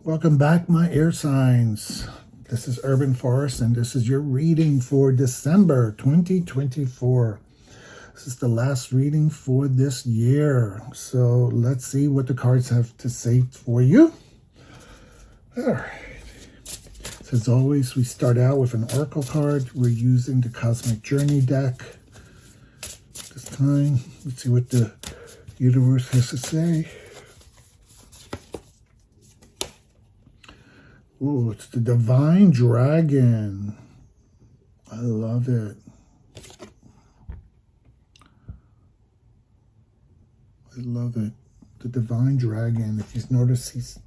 Welcome back, my air signs. This is Urban Forest, and this is your reading for December 2024. This is the last reading for this year. So let's see what the cards have to say for you. All right. So as always, we start out with an oracle card. We're using the Cosmic Journey deck. This time, let's see what the universe has to say. Ooh, it's the Divine Dragon. I love it. I love it. The Divine Dragon. If you notice, he's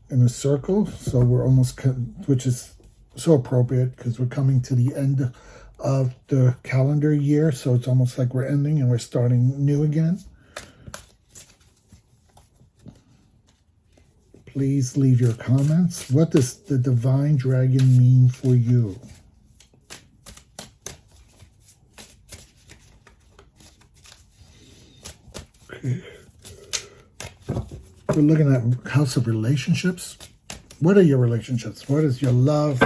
in a circle. So we're almost, which is so appropriate because we're coming to the end of the calendar year. So it's almost like we're ending and we're starting new again. Please leave your comments. What does the Divine Dragon mean for you? Okay. We're looking at House of Relationships. What are your relationships? What is your love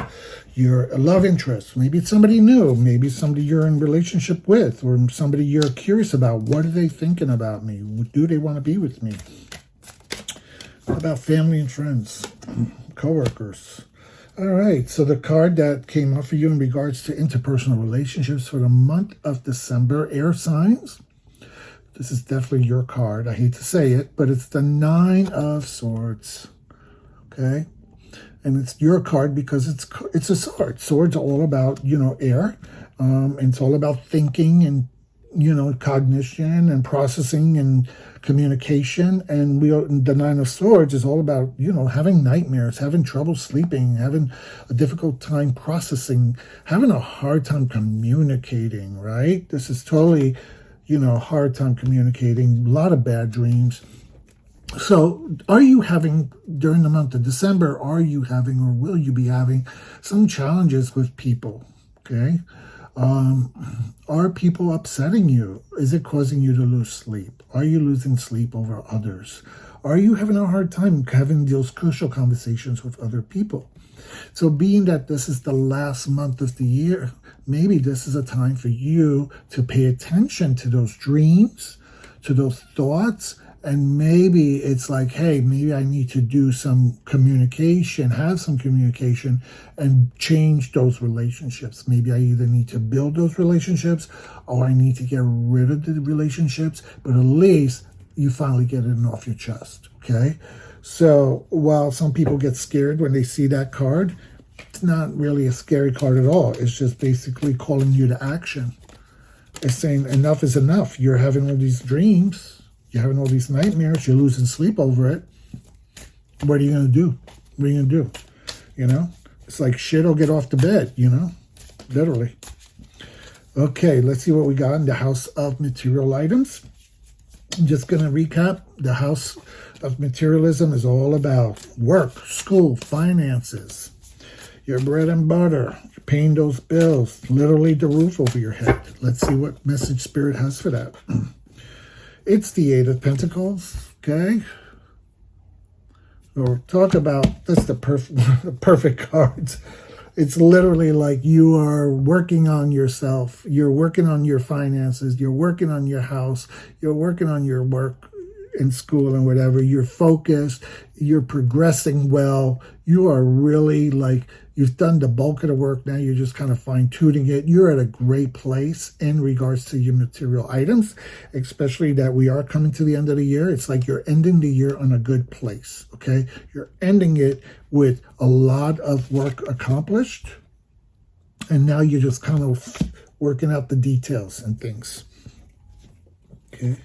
interest? Maybe it's somebody new. Maybe it's somebody you're in relationship with, or somebody you're curious about. What are they thinking about me? Do they want to be with me? What about family and friends, co-workers? All right, so the card that came up for you in regards to interpersonal relationships for the month of December, air signs. This is definitely your card. I hate to say it, but it's the Nine of Swords, okay? And it's your card because it's a sword. Swords are all about, air. And it's all about thinking and, cognition and processing and communication. And the Nine of Swords is all about, having nightmares, having trouble sleeping, having a difficult time processing, having a hard time communicating, right? This is totally, hard time communicating, a lot of bad dreams. So are you having, during the month of December, are you having or will you be having some challenges with people, okay? Are people upsetting you? Is it causing you to lose sleep? Are you losing sleep over others? Are you having a hard time having those crucial conversations with other people? So being that this is the last month of the year, maybe this is a time for you to pay attention to those dreams, to those thoughts, and maybe it's like, hey, maybe I need to do some communication, have some communication, and change those relationships. Maybe I either need to build those relationships or I need to get rid of the relationships, but at least you finally get it off your chest, okay? So while some people get scared when they see that card, it's not really a scary card at all. It's just basically calling you to action. It's saying enough is enough. You're having all these dreams. You're having all these nightmares. You're losing sleep over it. What are you going to do? What are you going to do? It's like shit or get off the bed, literally. Okay, let's see what we got in the House of Material Items. I'm just going to recap. The House of Materialism is all about work, school, finances, your bread and butter, you're paying those bills, literally the roof over your head. Let's see what message Spirit has for that. It's the Eight of Pentacles, okay? Or talk about, that's the perfect cards. It's literally like you are working on yourself. You're working on your finances. You're working on your house. You're working on your work in school and whatever. You're focused. You're progressing well. You are really like, you've done the bulk of the work. Now you're just kind of fine-tuning it. You're at a great place in regards to your material items, especially that we are coming to the end of the year. It's like you're ending the year on a good place, okay? You're ending it with a lot of work accomplished, and now you're just kind of working out the details and things, okay?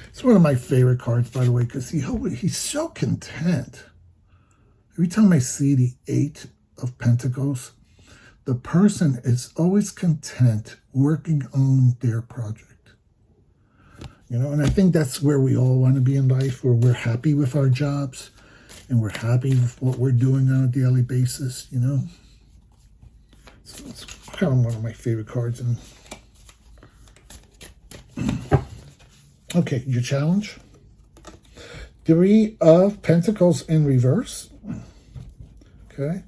It's one of my favorite cards, by the way, because he's so content. Every time I see the Eight of Pentacles, the person is always content working on their project. And I think that's where we all want to be in life, where we're happy with our jobs and we're happy with what we're doing on a daily basis, So it's kind of one of my favorite cards. And Okay, your challenge. 3 of Pentacles in reverse. Okay.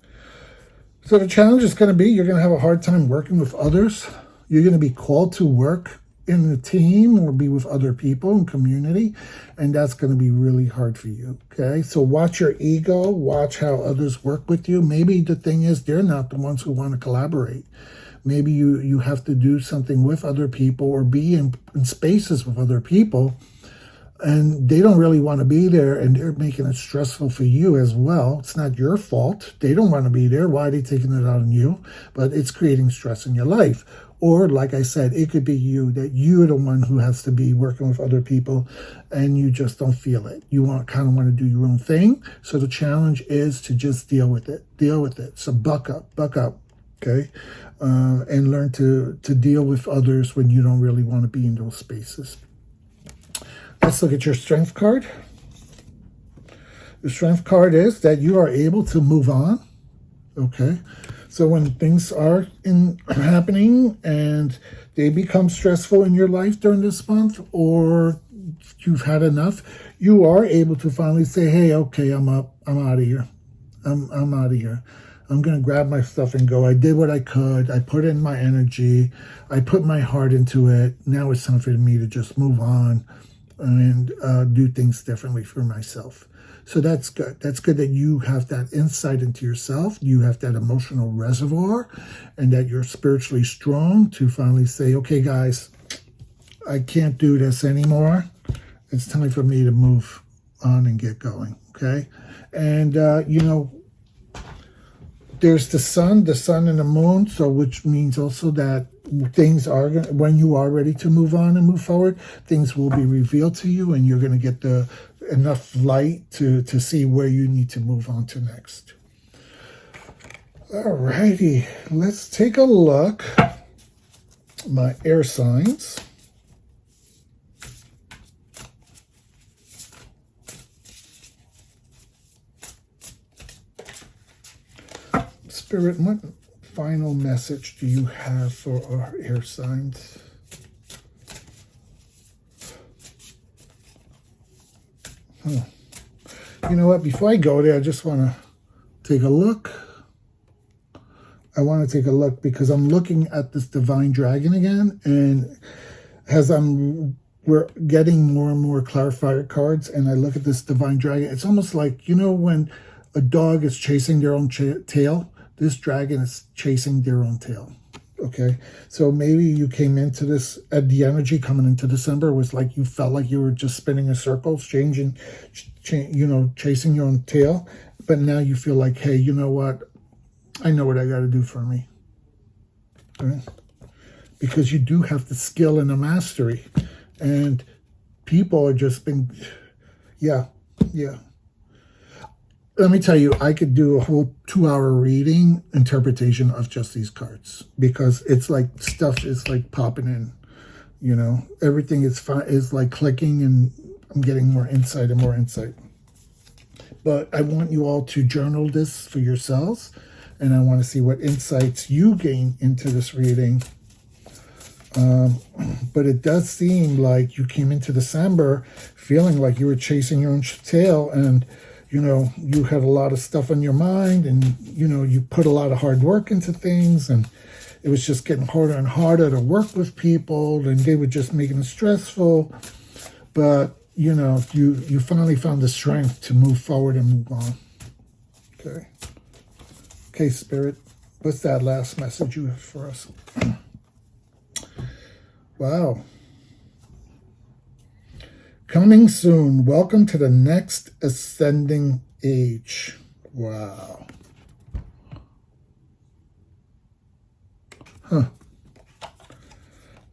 So the challenge is going to be you're going to have a hard time working with others. You're going to be called to work in a team or be with other people in community, and that's going to be really hard for you. Okay, so watch your ego, watch how others work with you. Maybe the thing is they're not the ones who want to collaborate. Maybe you have to do something with other people or be in spaces with other people, and they don't really want to be there, and they're making it stressful for you as well. It's not your fault. They don't want to be there. Why are they taking it out on you? But it's creating stress in your life. Or, like I said, it could be you, that you're the one who has to be working with other people and you just don't feel it. You kind of want to do your own thing. So the challenge is to just deal with it. Deal with it. So buck up, okay? And learn to deal with others when you don't really want to be in those spaces. Let's look at your strength card. The strength card is that you are able to move on, okay? So when things are happening and they become stressful in your life during this month, or you've had enough, you are able to finally say, hey, okay, I'm out of here. I'm out of here. I'm going to grab my stuff and go. I did what I could. I put in my energy. I put my heart into it. Now it's time for me to just move on and do things differently for myself. So that's good. That's good that you have that insight into yourself. You have that emotional reservoir, and that you're spiritually strong to finally say, okay, guys, I can't do this anymore. It's time for me to move on and get going, okay? And, there's the sun and the moon, so which means also that things are, when you are ready to move on and move forward, things will be revealed to you, and you're going to get enough light to see where you need to move on to next. Alrighty, let's take a look. My air signs. Spirit, what final message do you have for our air signs? You know what? Before I go there, I just want to take a look. I want to take a look because I'm looking at this Divine Dragon again, and as we're getting more and more clarifier cards, and I look at this Divine Dragon, it's almost like, when a dog is chasing their own tail, this dragon is chasing their own tail. Okay, so maybe you came into this, the energy coming into December was like you felt like you were just spinning in circles, chasing your own tail. But now you feel like, hey, you know what? I know what I got to do for me. Okay? Because you do have the skill and the mastery. And people are just been, yeah. Let me tell you, I could do a whole 2-hour reading interpretation of just these cards, because it's like stuff is like popping in, everything is like clicking, and I'm getting more insight and more insight. But I want you all to journal this for yourselves, and I want to see what insights you gain into this reading. But it does seem like you came into December feeling like you were chasing your own tail, and you had a lot of stuff on your mind, and, you put a lot of hard work into things, and it was just getting harder and harder to work with people, and they were just making it stressful. But, you finally found the strength to move forward and move on. Okay. Okay, Spirit, what's that last message you have for us? Wow. Coming soon. Welcome to the next ascending age. Wow.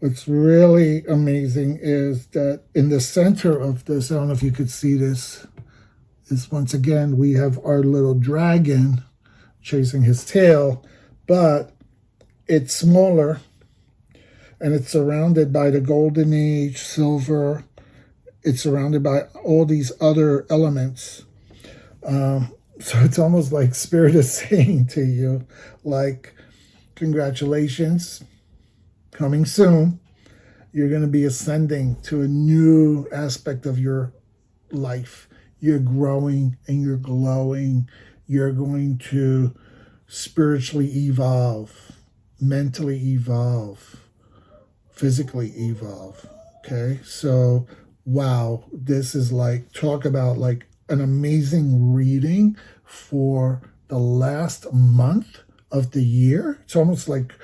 What's really amazing is that in the center of this, I don't know if you could see this, is once again, we have our little dragon chasing his tail, but it's smaller, and it's surrounded by the golden age, silver. It's surrounded by all these other elements. So it's almost like Spirit is saying to you, like, congratulations, coming soon. You're going to be ascending to a new aspect of your life. You're growing and you're glowing. You're going to spiritually evolve, mentally evolve, physically evolve. Okay, so wow, this is like, talk about like an amazing reading for the last month of the year. It's almost like,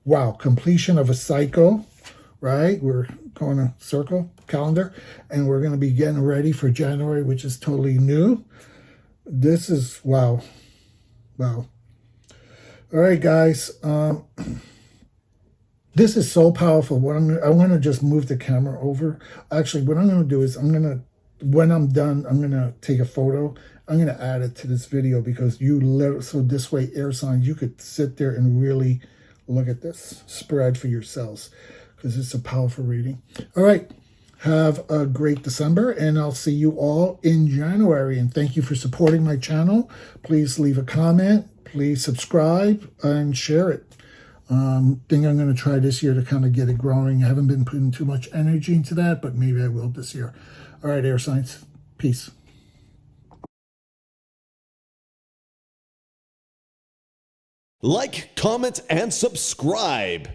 wow, completion of a cycle, right? We're going to circle calendar, and we're going to be getting ready for January, which is totally new. This is wow. All right, guys. This is so powerful. I want to just move the camera over. Actually, what I'm going to do is when I'm done, I'm going to take a photo. I'm going to add it to this video because so this way, air signs, you could sit there and really look at this spread for yourselves because it's a powerful reading. All right. Have a great December, and I'll see you all in January. And thank you for supporting my channel. Please leave a comment. Please subscribe and share it. Think I'm going to try this year to kind of get it growing. I haven't been putting too much energy into that, but maybe I will this year. All right, air signs. Peace. Like, comment, and subscribe.